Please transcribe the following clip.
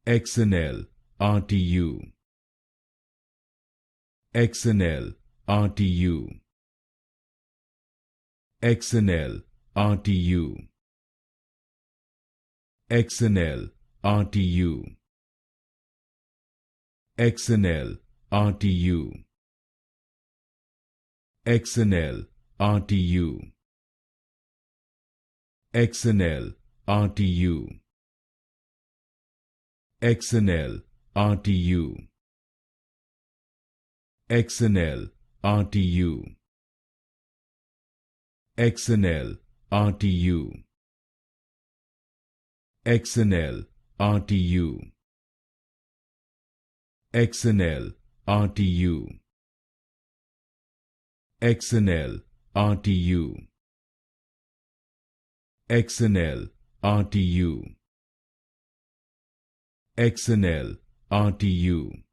Excenel RTU. Excenel RTU. Excenel RTU. Excenel RTU. Excenel RTU. Excenel RTU. Excenel RTU. Excenel RTU. Excenel RTU. Excenel RTU. Excenel RTU. Excenel RTU. Excenel RTU. Excenel RTU. Excenel RTU.